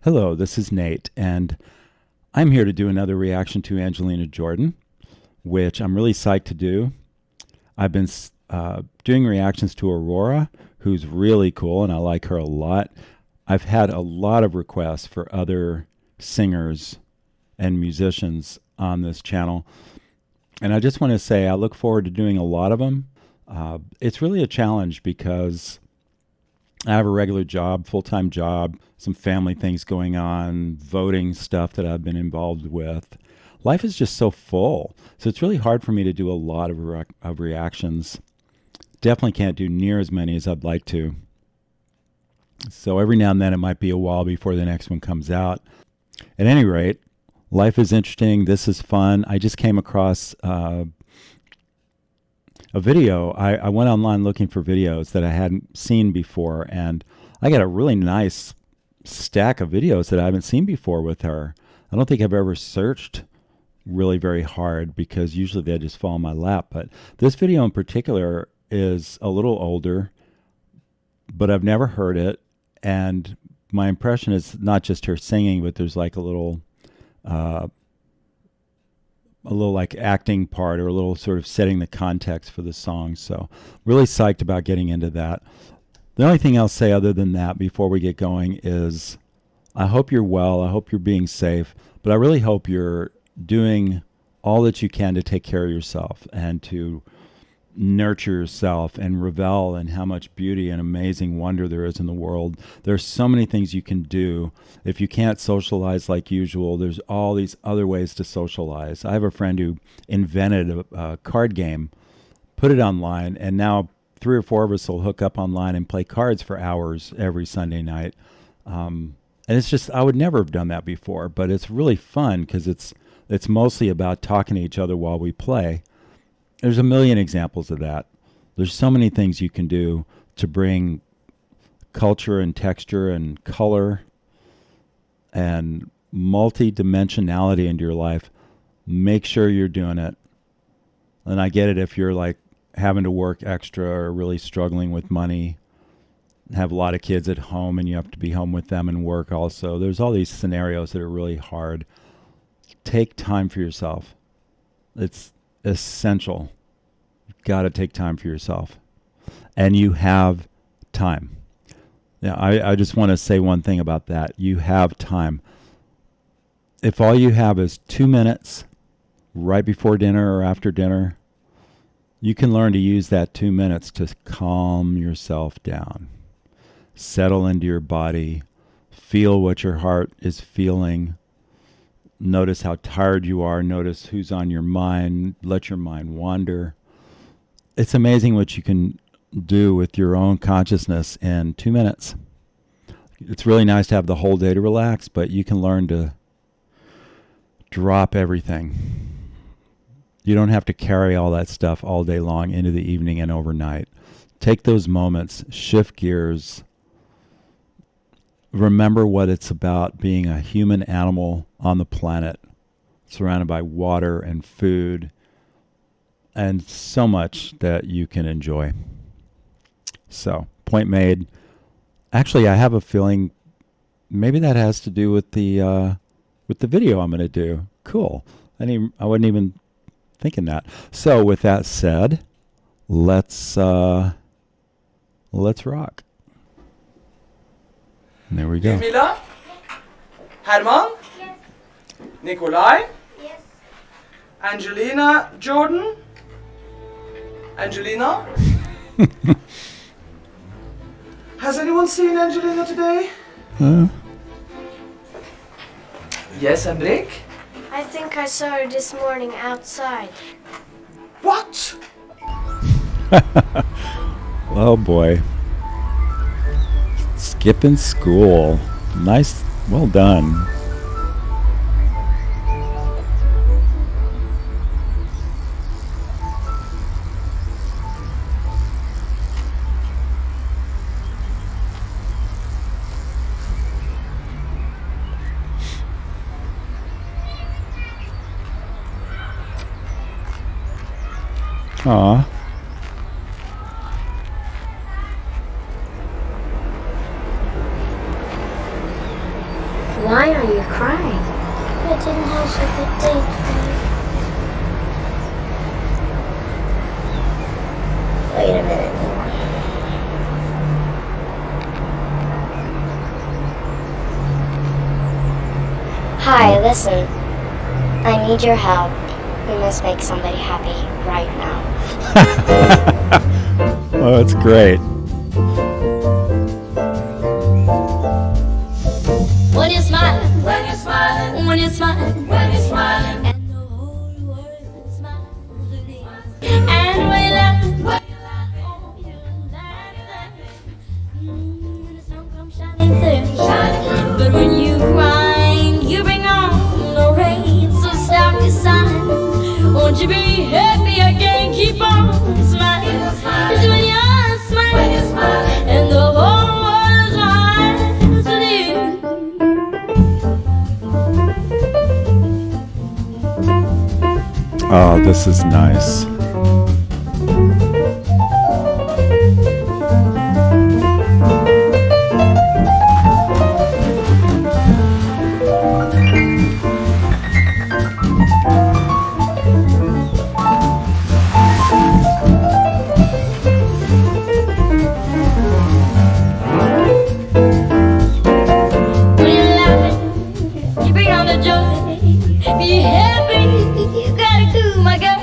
Hello, this is Nate, and I'm here to do another reaction to Angelina Jordan, which I'm really psyched to do. I've been doing reactions to Aurora, who's really cool, and I like her a lot. I've had a lot of requests for other singers and musicians on this channel, and I just want to say I look forward to doing a lot of them. It's really a challenge because I have a regular job, full-time job, some family things going on, voting stuff that I've been involved with. Life is just so full. So it's really hard for me to do a lot of reactions. Definitely can't do near as many as I'd like to. So every now and then it might be a while before the next one comes out. At any rate, life is interesting. This is fun. I just came across a video. I went online looking for videos that I hadn't seen before, and I got a really nice stack of videos that I haven't seen before with her. I don't think I've ever searched really very hard because usually they just fall in my lap. But this video in particular is a little older, but I've never heard it. And my impression is not just her singing, but there's like a little like acting part or a little sort of setting the context for the song. So really psyched about getting into that. The only thing I'll say other than that before we get going is I hope you're well. I hope you're being safe, but I really hope you're doing all that you can to take care of yourself and to nurture yourself and revel in how much beauty and amazing wonder there is in the world. There's so many things you can do. If you can't socialize like usual, there's all these other ways to socialize. I have a friend who invented a card game, put it online, and now 3 or 4 of us will hook up online and play cards for hours every Sunday night. And it's just, I would never have done that before, but it's really fun because it's mostly about talking to each other while we play. There's a million examples of that. There's so many things you can do to bring culture and texture and color and multi-dimensionality into your life. Make sure you're doing it. And I get it if you're like having to work extra or really struggling with money, have a lot of kids at home and you have to be home with them and work also. There's all these scenarios that are really hard. Take time for yourself. It's essential. You've got to take time for yourself. And you have time. Now, I just want to say one thing about that. You have time. If all you have is 2 minutes right before dinner or after dinner, you can learn to use that 2 minutes to calm yourself down. Settle into your body. Feel what your heart is feeling. Notice how tired you are. Notice who's on your mind. Let your mind wander. It's amazing what you can do with your own consciousness in 2 minutes. It's really nice to have the whole day to relax, but you can learn to drop everything. You don't have to carry all that stuff all day long into the evening and overnight. Take those moments, shift gears. Remember what it's about being a human animal on the planet, surrounded by water and food, and so much that you can enjoy. So, point made. Actually, I have a feeling maybe that has to do with the video I'm going to do. Cool. I wasn't even thinking that. So, with that said, let's rock. There we go. Mila? Herman? Yes. Nikolai? Yes. Angelina Jordan? Angelina? Has anyone seen Angelina today? Yes, Henrik? I think I saw her this morning outside. What? Oh boy. Skipping school. Nice. Well done. Aw. Why are you crying? I didn't have a good day today. Wait a minute. Hi, listen. I need your help. We must make somebody happy right now. Oh, that's great. When you're smiling, when you're smiling, when you're smiling, when you're smiling, and the whole world smiles with you. And when you're laughing, oh, you're laughing. When the sun comes shining through, but when you cry, you bring on the rain. So stop your sign. Won't you be happy again? Keep on smiling. It's when you're smiling, and the whole world smiles with you. Oh, this is nice. When you're laughing, you bring on the joy. Be happy, you gotta do, my girl.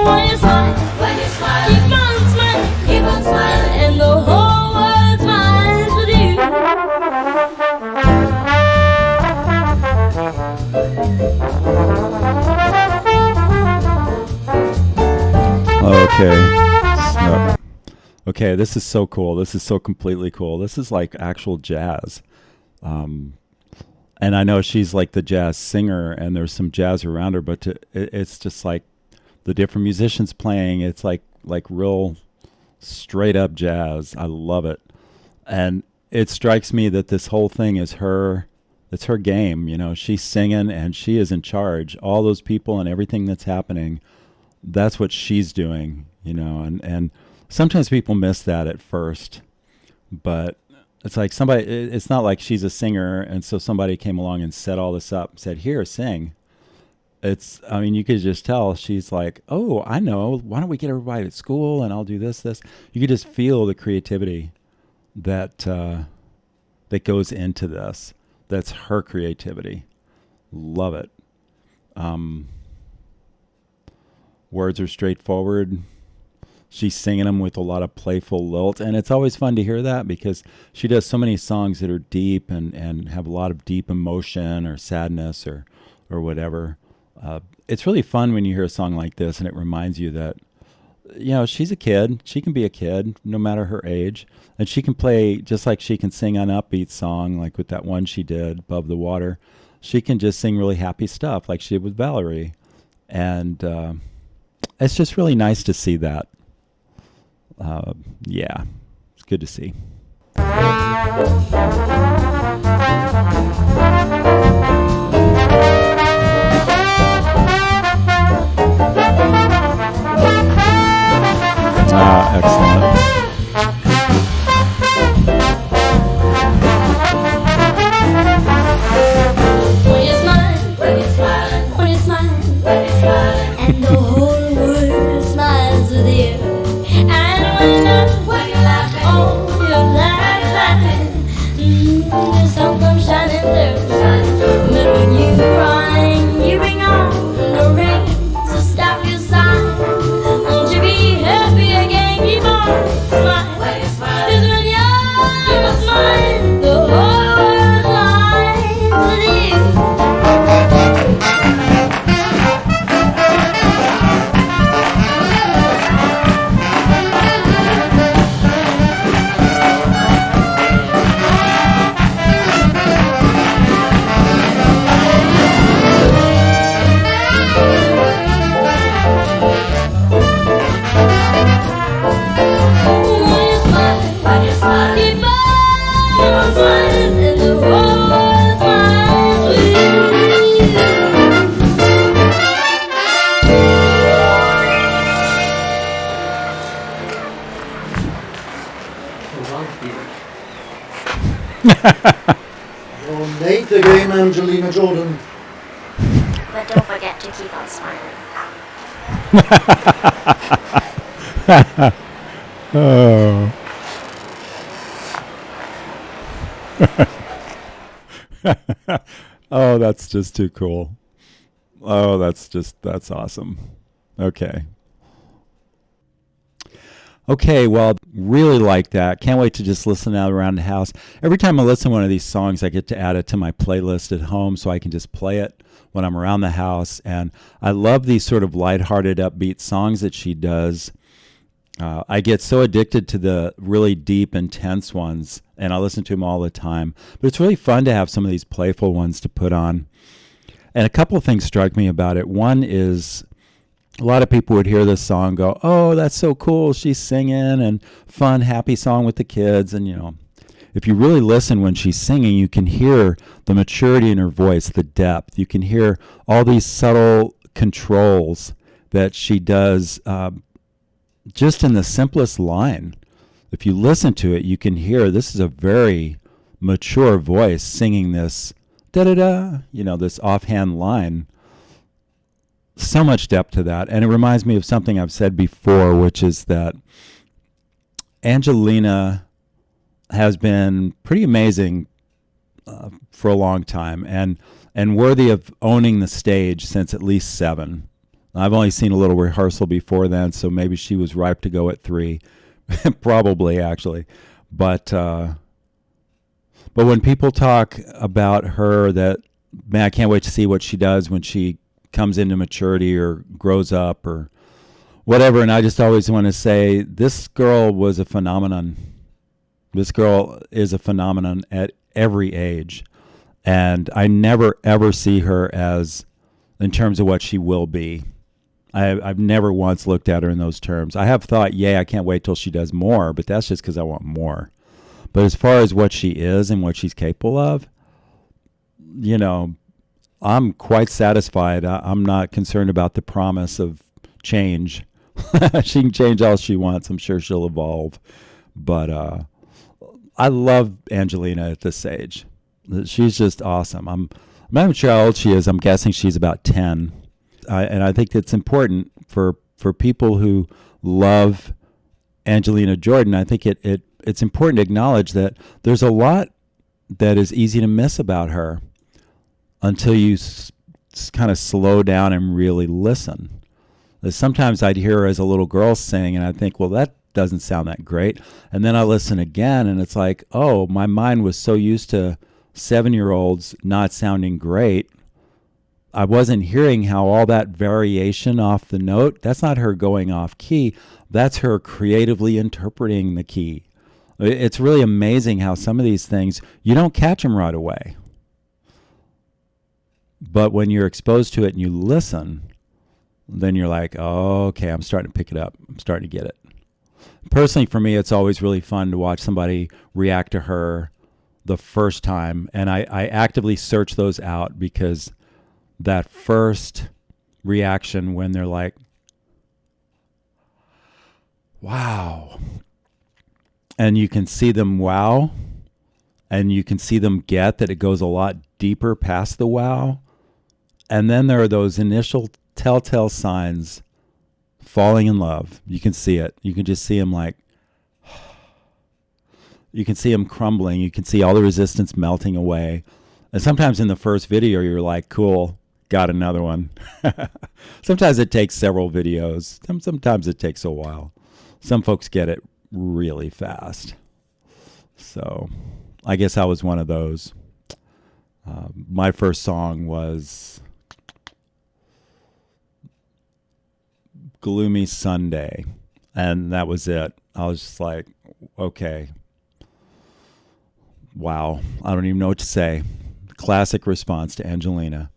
When you smile, keep on smiling, and the whole world smiles with you. Okay. So, okay, this is so cool. This is so completely cool. This is like actual jazz. And I know she's like the jazz singer and there's some jazz around her, but it's just like the different musicians playing. It's like real straight up jazz. I love it. And it strikes me that this whole thing is it's her game. You know, she's singing and she is in charge. All those people and everything that's happening, that's what she's doing, you know, and sometimes people miss that at first, but it's like it's not like she's a singer and so somebody came along and set all this up, said, here, sing. I mean, you could just tell she's like, oh, I know, why don't we get everybody at school and I'll do this. You could just feel the creativity that goes into this. That's her creativity. Love it. Words are straightforward. She's singing them with a lot of playful lilt, and it's always fun to hear that because she does so many songs that are deep and have a lot of deep emotion or sadness or whatever. It's really fun when you hear a song like this and it reminds you that, you know, she's a kid. She can be a kid no matter her age, and she can play just like she can sing an upbeat song like with that one she did, Above the Water. She can just sing really happy stuff like she did with Valerie, and it's just really nice to see that. Yeah, it's good to see. Excellent. When you're smiling, when you're smiling, when you're smiling, when you're smiling, and the whole world smiles with you. And when you're laughing, oh, you're laughing. The sun comes shining through. But when you cry, you bring on the rain. So stop your sighing. Won't you be happy again? Keep on smiling. 'Cause when you're smiling, the whole world smiles with you. Well, the game, Angelina Jordan. But don't forget to keep on smiling. Oh. Oh, that's just too cool. Oh, that's awesome. Okay. Okay, well, really like that. Can't wait to just listen out around the house. Every time I listen to one of these songs, I get to add it to my playlist at home so I can just play it when I'm around the house. And I love these sort of lighthearted, upbeat songs that she does. I get so addicted to the really deep, intense ones, and I listen to them all the time. But it's really fun to have some of these playful ones to put on. And a couple of things strike me about it. One is a lot of people would hear this song and go, oh, that's so cool. She's singing and fun, happy song with the kids. And, you know, if you really listen when she's singing, you can hear the maturity in her voice, the depth. You can hear all these subtle controls that she does just in the simplest line. If you listen to it, you can hear this is a very mature voice singing this da-da-da, you know, this offhand line. So much depth to that. And it reminds me of something I've said before, which is that Angelina has been pretty amazing for a long time and worthy of owning the stage since at least 7. I've only seen a little rehearsal before then, so maybe she was ripe to go at 3. Probably, actually. But when people talk about her, that, man, I can't wait to see what she does when she comes into maturity or grows up or whatever. And I just always want to say, this girl was a phenomenon. This girl is a phenomenon at every age. And I never, ever see her as, in terms of what she will be. I've never once looked at her in those terms. I have thought, I can't wait till she does more, but that's just because I want more. But as far as what she is and what she's capable of, you know, I'm quite satisfied. I'm not concerned about the promise of change. She can change all she wants. I'm sure she'll evolve. But I love Angelina at this age. She's just awesome. I'm not even sure how old she is. I'm guessing she's about 10. And I think it's important for people who love Angelina Jordan. I think it's important to acknowledge that there's a lot that is easy to miss about her until you kind of slow down and really listen. Sometimes I'd hear her as a little girl sing, and I think, well, that doesn't sound that great. And then I listen again, and it's like, oh, my mind was so used to 7-year-olds not sounding great. I wasn't hearing how all that variation off the note, that's not her going off key. That's her creatively interpreting the key. It's really amazing how some of these things, you don't catch them right away. But when you're exposed to it and you listen, then you're like, oh, okay, I'm starting to pick it up. I'm starting to get it. Personally, for me, it's always really fun to watch somebody react to her the first time. And I actively search those out, because that first reaction when they're like, wow. And you can see them wow. And you can see them get that it goes a lot deeper past the wow. And then there are those initial telltale signs, falling in love. You can see it. You can just see them like, you can see them crumbling. You can see all the resistance melting away. And sometimes in the first video, you're like, cool, got another one. Sometimes it takes several videos. Sometimes it takes a while. Some folks get it really fast. So I guess I was one of those. My first song was Gloomy Sunday, and that was it. I was just like, okay, wow, I don't even know what to say. Classic response to Angelina.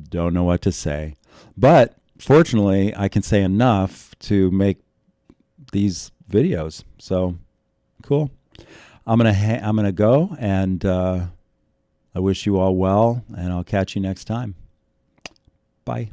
Don't know what to say. But fortunately, I can say enough to make these videos. So cool. I'm gonna go, and I wish you all well, and I'll catch you next time. Bye.